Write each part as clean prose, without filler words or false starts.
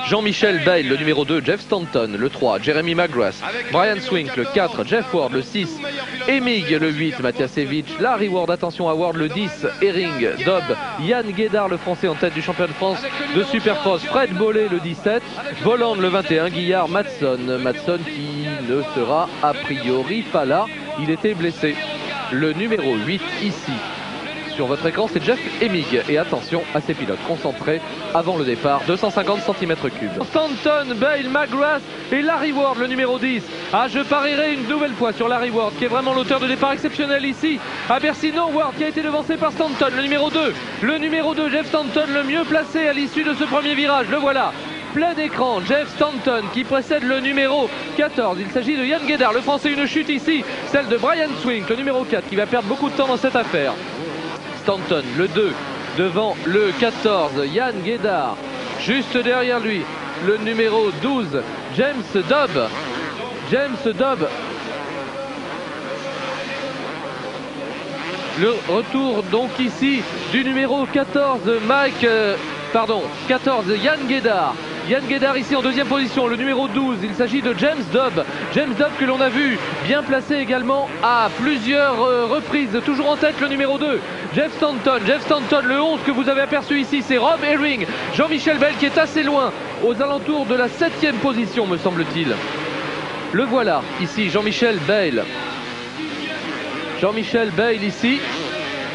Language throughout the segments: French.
Jean-Michel Bayle, le numéro 2, Jeff Stanton, le 3, Jeremy McGrath, Brian Swink, le 4, Jeff Ward, le 6, Emig, le 8, Matiasevich, Larry Ward, attention à Ward, le 10, Herring, Dobb, Yann Guédard, le français en tête du championnat de France de Supercross, Fred Bollet, le 17, Voland, le 21, Guillard, Matson qui ne sera a priori pas là, il était blessé. Le numéro 8 ici. Sur votre écran, c'est Jeff Emig. Et attention à ces pilotes concentrés avant le départ, 250 cm3. Stanton, Bayle, McGrath et Larry Ward, le numéro 10. Ah, je parierai une nouvelle fois sur Larry Ward, qui est vraiment l'auteur de départ exceptionnel ici. À Bercy, non, Ward qui a été devancé par Stanton, le numéro 2. Le numéro 2, Jeff Stanton, le mieux placé à l'issue de ce premier virage. Le voilà. Plein écran, Jeff Stanton qui précède le numéro 14. Il s'agit de Yann Guédard, le français, une chute ici. Celle de Brian Swink, le numéro 4, qui va perdre beaucoup de temps dans cette affaire. Stanton, le 2, devant le 14, Yann Guédard. Juste derrière lui, le numéro 12, James Dobb. James Dobb. Le retour donc ici du numéro 14, 14, Yann Guédard. Yann Guédard ici en deuxième position, le numéro 12, il s'agit de James Dobb. James Dobb que l'on a vu bien placé également à plusieurs reprises, toujours en tête le numéro 2. Jeff Stanton, le 11 que vous avez aperçu ici, c'est Rob Herring. Jean-Michel Bayle qui est assez loin, aux alentours de la 7e position me semble-t-il. Le voilà, ici Jean-Michel Bayle. Jean-Michel Bayle ici.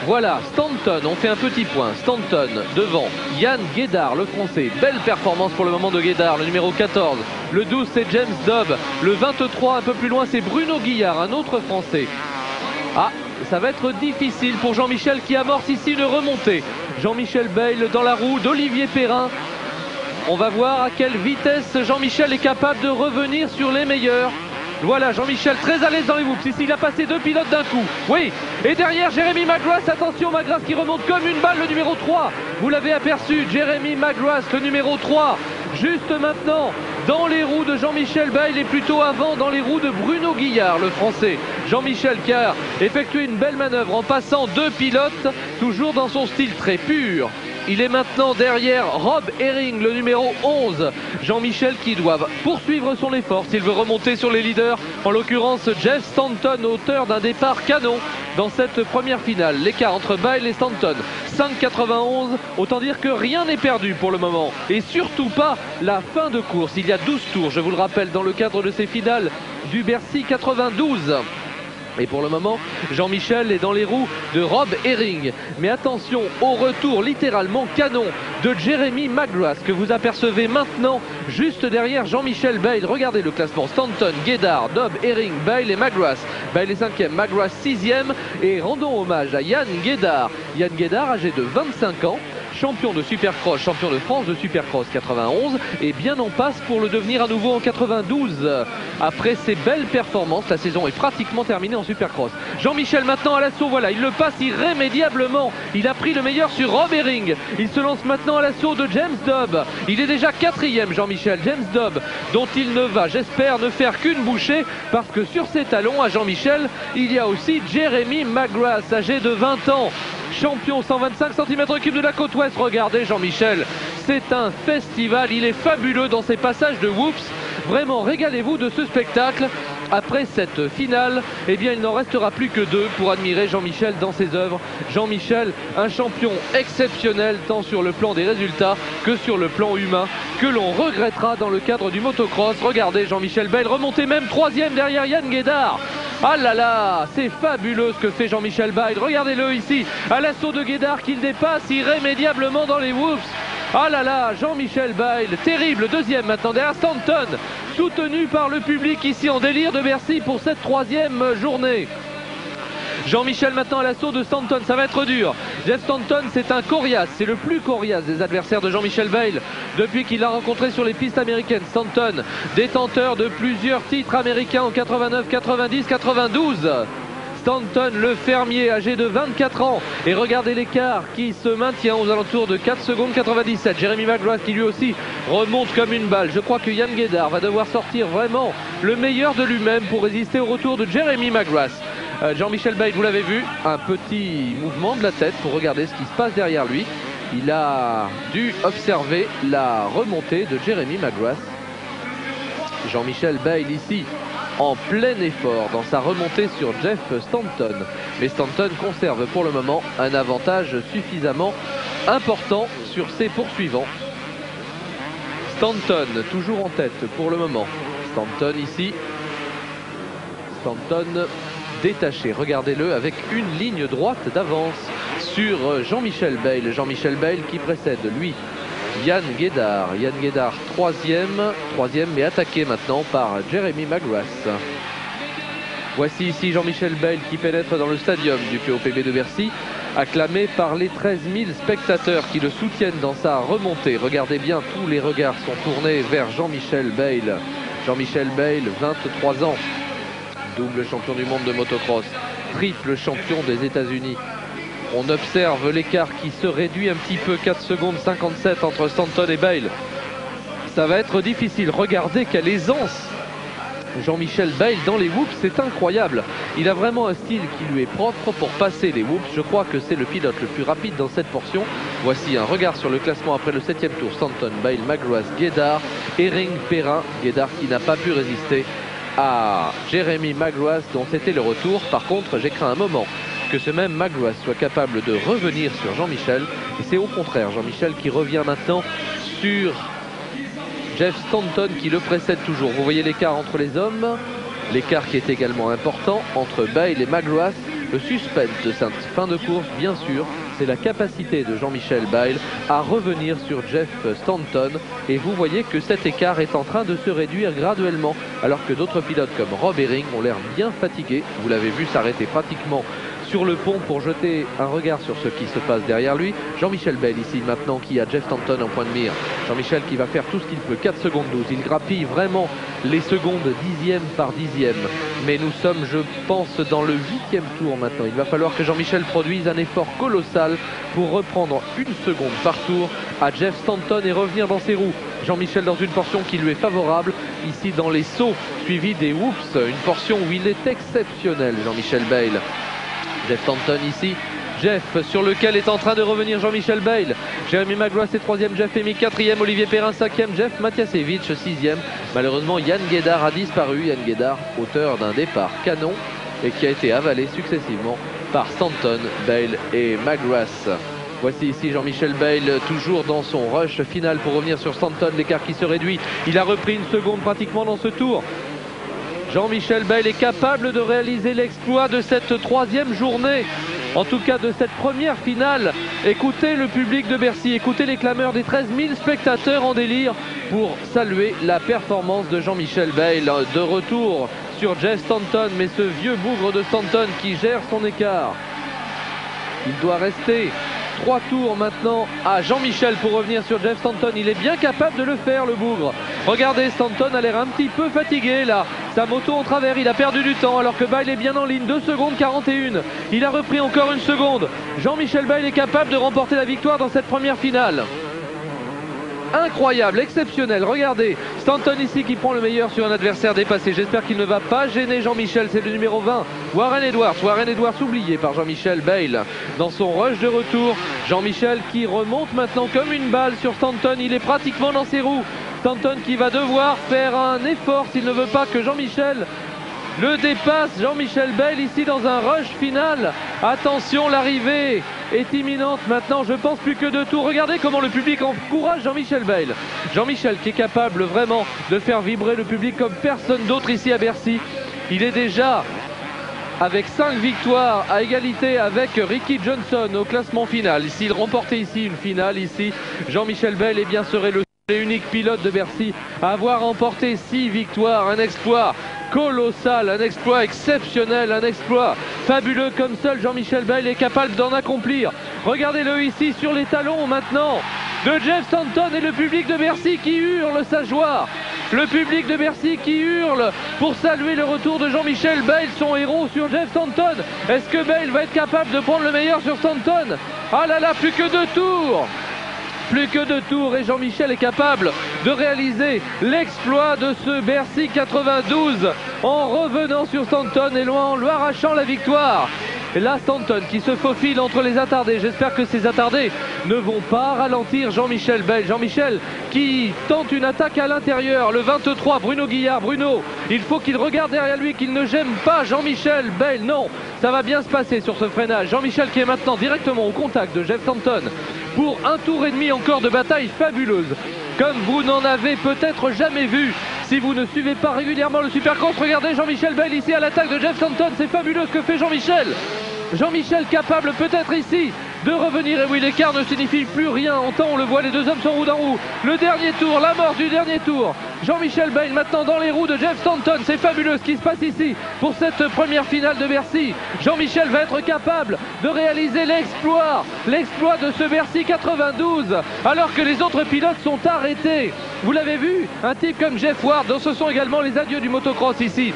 Voilà, Stanton, on fait un petit point. Stanton devant Yann Guédard, le français. Belle performance pour le moment de Guédard, le numéro 14. Le 12, c'est James Dobb. Le 23, un peu plus loin, c'est Bruno Guillard, un autre français. Ah, ça va être difficile pour Jean-Michel qui amorce ici une remontée. Jean-Michel Bayle dans la roue d'Olivier Perrin. On va voir à quelle vitesse Jean-Michel est capable de revenir sur les meilleurs. Voilà, Jean-Michel très à l'aise dans les whoops. Ici, il a passé 2 pilotes d'un coup. Oui, et derrière, Jeremy McGrath. Attention, McGrath qui remonte comme une balle, le numéro 3. Vous l'avez aperçu, Jeremy McGrath, le numéro 3. Juste maintenant, dans les roues de Jean-Michel Bayle et plutôt avant dans les roues de Bruno Guillard, le français. Jean-Michel qui a effectué une belle manœuvre en passant 2 pilotes, toujours dans son style très pur. Il est maintenant derrière Rob Herring, le numéro 11. Jean-Michel qui doit poursuivre son effort s'il veut remonter sur les leaders. En l'occurrence, Jeff Stanton, auteur d'un départ canon dans cette première finale. L'écart entre Bayle et Stanton, 5,91. Autant dire que rien n'est perdu pour le moment. Et surtout pas la fin de course. Il y a 12 tours, je vous le rappelle, dans le cadre de ces finales du Bercy 92. Et pour le moment, Jean-Michel est dans les roues de Rob Herring. Mais attention au retour littéralement canon de Jeremy McGrath que vous apercevez maintenant juste derrière Jean-Michel Bayle. Regardez le classement: Stanton, Guédard, Dobb, Herring, Bayle et McGrath. Bayle est 5e, McGrath 6e. Et rendons hommage à Yann Guédard. Yann Guédard, âgé de 25 ans. Champion de Supercross, champion de France de Supercross 91 et bien en passe pour le devenir à nouveau en 92. Après ces belles performances, la saison est pratiquement terminée en Supercross. Jean-Michel maintenant à l'assaut, voilà, il le passe irrémédiablement. Il a pris le meilleur sur Rob Herring. Il se lance maintenant à l'assaut de James Dobb. Il est déjà 4e, Jean-Michel. James Dobb, dont il ne va, j'espère, ne faire qu'une bouchée parce que sur ses talons à Jean-Michel, il y a aussi Jeremy McGrath, âgé de 20 ans. Champion 125 cm3 de la côte ouest. Regardez Jean-Michel, c'est un festival, il est fabuleux dans ses passages de whoops. Vraiment, régalez-vous de ce spectacle. Après cette finale, eh bien, il n'en restera plus que 2 pour admirer Jean-Michel dans ses œuvres. Jean-Michel, un champion exceptionnel tant sur le plan des résultats que sur le plan humain, que l'on regrettera dans le cadre du motocross. Regardez Jean-Michel Bayle remonter même 3e derrière Yann Guédard. Ah là là, c'est fabuleux ce que fait Jean-Michel Bayle. Regardez-le ici, à l'assaut de Guédard qu'il dépasse irrémédiablement dans les whoops. Ah là là, Jean-Michel Bayle, terrible, 2e maintenant derrière Stanton, soutenu par le public ici en délire de Bercy pour cette 3e journée. Jean-Michel maintenant à l'assaut de Stanton, ça va être dur. Jeff Stanton, c'est un coriace, c'est le plus coriace des adversaires de Jean-Michel Bayle depuis qu'il l'a rencontré sur les pistes américaines. Stanton, détenteur de plusieurs titres américains en 89, 90, 92. Stanton, le fermier, âgé de 24 ans. Et regardez l'écart qui se maintient aux alentours de 4 secondes 97. Jeremy McGrath qui lui aussi remonte comme une balle. Je crois que Yann Guédard va devoir sortir vraiment le meilleur de lui-même pour résister au retour de Jeremy McGrath. Jean-Michel Bayle, vous l'avez vu, un petit mouvement de la tête pour regarder ce qui se passe derrière lui. Il a dû observer la remontée de Jeremy McGrath. Jean-Michel Bayle ici en plein effort dans sa remontée sur Jeff Stanton. Mais Stanton conserve pour le moment un avantage suffisamment important sur ses poursuivants. Stanton toujours en tête pour le moment. Stanton ici. Stanton détaché, regardez-le, avec une ligne droite d'avance sur Jean-Michel Bayle. Jean-Michel Bayle qui précède lui Yann Guédard. Yann Guédard troisième mais attaqué maintenant par Jeremy McGrath. Voici ici Jean-Michel Bayle qui pénètre dans le stadium du POPB de Bercy, acclamé par les 13 000 spectateurs qui le soutiennent dans sa remontée. Regardez bien, tous les regards sont tournés vers Jean-Michel Bayle. Jean-Michel Bayle, 23 ans, double champion du monde de motocross, triple champion des États-Unis. On observe l'écart qui se réduit un petit peu, 4 secondes 57 entre Stanton et Bayle. Ça va être difficile. Regardez quelle aisance Jean-Michel Bayle dans les whoops, c'est incroyable. Il a vraiment un style qui lui est propre pour passer les whoops. Je crois que c'est le pilote le plus rapide dans cette portion. Voici un regard sur le classement après le 7e tour. Stanton, Bayle, McGrath, Guédard, Herring, Perrin. Guédard qui n'a pas pu résister à Jeremy McGrath dont c'était le retour. Par contre, j'ai craint un moment que ce même McGrath soit capable de revenir sur Jean-Michel. Et c'est au contraire Jean-Michel qui revient maintenant sur Jeff Stanton qui le précède toujours. Vous voyez l'écart entre les hommes, l'écart qui est également important entre Bayle et McGrath. Le suspense de cette fin de course, bien sûr, c'est la capacité de Jean-Michel Bayle à revenir sur Jeff Stanton. Et vous voyez que cet écart est en train de se réduire graduellement, alors que d'autres pilotes comme Rob Herring ont l'air bien fatigués. Vous l'avez vu s'arrêter pratiquement sur le pont pour jeter un regard sur ce qui se passe derrière lui. Jean-Michel Bayle ici maintenant qui a Jeff Stanton en point de mire. Jean-Michel qui va faire tout ce qu'il peut, 4 secondes 12. Il grappille vraiment les secondes dixième par dixième. Mais nous sommes, je pense, dans le 8e tour maintenant. Il va falloir que Jean-Michel produise un effort colossal pour reprendre une seconde par tour à Jeff Stanton et revenir dans ses roues. Jean-Michel dans une portion qui lui est favorable, ici dans les sauts, suivi des whoops, une portion où il est exceptionnel, Jean-Michel Bayle. Jeff Stanton ici, Jeff sur lequel est en train de revenir Jean-Michel Bayle. Jeremy McGrath est 3e, Jeff Emy 4e, Olivier Perrin 5e, Jeff Matiasevich 6e. Malheureusement Yann Guédard a disparu. Yann Guédard, auteur d'un départ canon et qui a été avalé successivement par Stanton, Bayle et McGrath. Voici ici Jean-Michel Bayle toujours dans son rush final pour revenir sur Stanton, l'écart qui se réduit. Il a repris une seconde pratiquement dans ce tour. Jean-Michel Bayle est capable de réaliser l'exploit de cette 3e journée, en tout cas de cette première finale. Écoutez le public de Bercy, écoutez les clameurs des 13 000 spectateurs en délire pour saluer la performance de Jean-Michel Bayle. De retour sur Jeff Stanton, mais ce vieux bougre de Stanton qui gère son écart. Il doit rester 3 tours maintenant à Jean-Michel pour revenir sur Jeff Stanton. Il est bien capable de le faire, le bougre. Regardez, Stanton a l'air un petit peu fatigué là. Sa moto en travers, il a perdu du temps alors que Bayle est bien en ligne. 2 secondes 41. Il a repris encore une seconde. Jean-Michel Bayle est capable de remporter la victoire dans cette première finale. Incroyable, exceptionnel, regardez Stanton ici qui prend le meilleur sur un adversaire dépassé. J'espère qu'il ne va pas gêner Jean-Michel, c'est le numéro 20, Warren Edwards oublié par Jean-Michel Bayle dans son rush de retour. Jean-Michel qui remonte maintenant comme une balle sur Stanton, il est pratiquement dans ses roues. Stanton qui va devoir faire un effort s'il ne veut pas que Jean-Michel le dépasse. Jean-Michel Bayle ici dans un rush final. Attention, l'arrivée est imminente maintenant, je pense plus que 2 tours. Regardez comment le public encourage Jean-Michel Bayle. Jean-Michel qui est capable vraiment de faire vibrer le public comme personne d'autre ici à Bercy. Il est déjà avec 5 victoires à égalité avec Ricky Johnson au classement final. S'il remportait ici une finale, ici Jean-Michel Bayle bien serait le unique pilote de Bercy à avoir remporté 6 victoires. Un exploit colossal, un exploit exceptionnel, un exploit fabuleux comme seul Jean-Michel Bayle est capable d'en accomplir. Regardez-le ici sur les talons maintenant de Jeff Stanton et le public de Bercy qui hurle sa joie. Le public de Bercy qui hurle pour saluer le retour de Jean-Michel Bayle, son héros sur Jeff Stanton. Est-ce que Bayle va être capable de prendre le meilleur sur Stanton? Ah là là, plus que 2 tours. Plus que 2 tours et Jean-Michel est capable de réaliser l'exploit de ce Bercy 92 en revenant sur Stanton et en lui arrachant la victoire. Et là, Stanton qui se faufile entre les attardés. J'espère que ces attardés ne vont pas ralentir Jean-Michel Bayle. Jean-Michel qui tente une attaque à l'intérieur. Le 23, Bruno Guillard. Bruno, il faut qu'il regarde derrière lui, qu'il ne gêne pas Jean-Michel Bayle. Non, ça va bien se passer sur ce freinage. Jean-Michel qui est maintenant directement au contact de Jeff Stanton pour un tour et demi encore de bataille fabuleuse, comme vous n'en avez peut-être jamais vu si vous ne suivez pas régulièrement le Supercross. Regardez Jean-Michel Bayle ici à l'attaque de Jeff Stanton. C'est fabuleux ce que fait Jean-Michel. Jean-Michel capable peut-être ici de revenir. Et oui, l'écart ne signifie plus rien. En temps, on le voit, les deux hommes sont roue dans roue. Le dernier tour, la mort du dernier tour. Jean-Michel Bayle maintenant dans les roues de Jeff Stanton. C'est fabuleux ce qui se passe ici pour cette première finale de Bercy. Jean-Michel va être capable de réaliser l'exploit de ce Bercy 92 alors que les autres pilotes sont arrêtés. Vous l'avez vu, un type comme Jeff Ward, dont ce sont également les adieux du motocross ici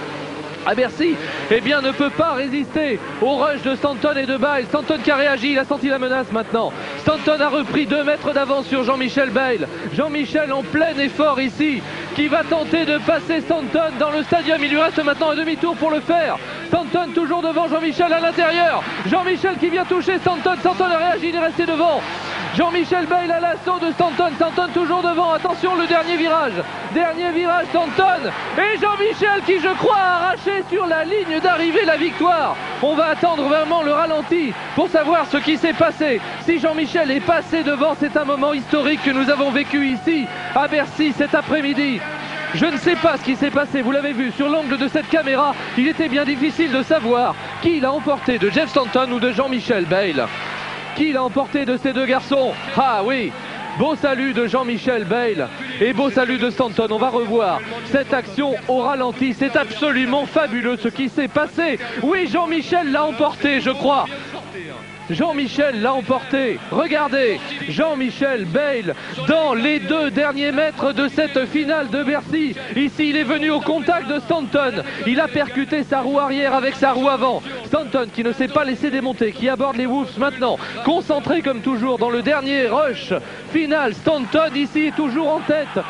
à Bercy, eh bien ne peut pas résister au rush de Stanton et de Bayle. Stanton qui a réagi, il a senti la menace maintenant. Stanton a repris 2 mètres d'avance sur Jean-Michel Bayle. Jean-Michel en plein effort ici, qui va tenter de passer Stanton dans le stadium. Il lui reste maintenant un demi-tour pour le faire. Stanton toujours devant Jean-Michel à l'intérieur. Jean-Michel qui vient toucher Stanton. Stanton a réagi, il est resté devant. Jean-Michel Bayle à l'assaut de Stanton. Stanton toujours devant. Attention, le dernier virage. Dernier virage, Stanton. Et Jean-Michel qui, je crois, a arraché sur la ligne d'arrivée la victoire. On va attendre vraiment le ralenti pour savoir ce qui s'est passé. Si Jean-Michel est passé devant, c'est un moment historique que nous avons vécu ici à Bercy cet après-midi. Je ne sais pas ce qui s'est passé, vous l'avez vu sur l'angle de cette caméra, il était bien difficile de savoir qui l'a emporté, de Jeff Stanton ou de Jean-Michel Bayle. Qui l'a emporté de ces deux garçons? Ah oui, beau salut de Jean-Michel Bayle et beau salut de Stanton. On va revoir cette action au ralenti. C'est absolument fabuleux ce qui s'est passé. Oui, Jean-Michel l'a emporté, je crois. Jean-Michel l'a emporté. Regardez, Jean-Michel Bayle dans les 2 derniers mètres de cette finale de Bercy. Ici, il est venu au contact de Stanton. Il a percuté sa roue arrière avec sa roue avant. Stanton qui ne s'est pas laissé démonter, qui aborde les Wolves maintenant. Concentré comme toujours dans le dernier rush final. Stanton ici est toujours en tête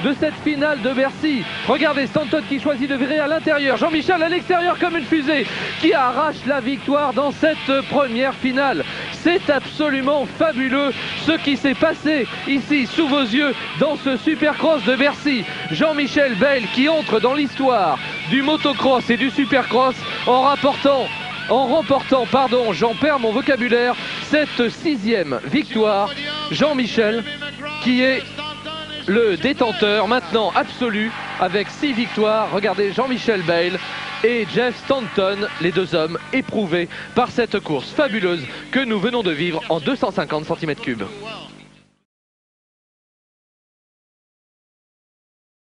de cette finale de Bercy. Regardez Stanton qui choisit de virer à l'intérieur. Jean-Michel à l'extérieur comme une fusée qui arrache la victoire dans cette première finale. C'est absolument fabuleux ce qui s'est passé ici sous vos yeux dans ce Supercross de Bercy. Jean-Michel Bayle qui entre dans l'histoire du motocross et du Supercross en remportant, j'en perds mon vocabulaire, cette 6e victoire. Jean-Michel qui est le détenteur maintenant absolu avec 6 victoires. Regardez Jean-Michel Bayle et Jeff Stanton, les 2 hommes éprouvés par cette course fabuleuse que nous venons de vivre en 250 cm3.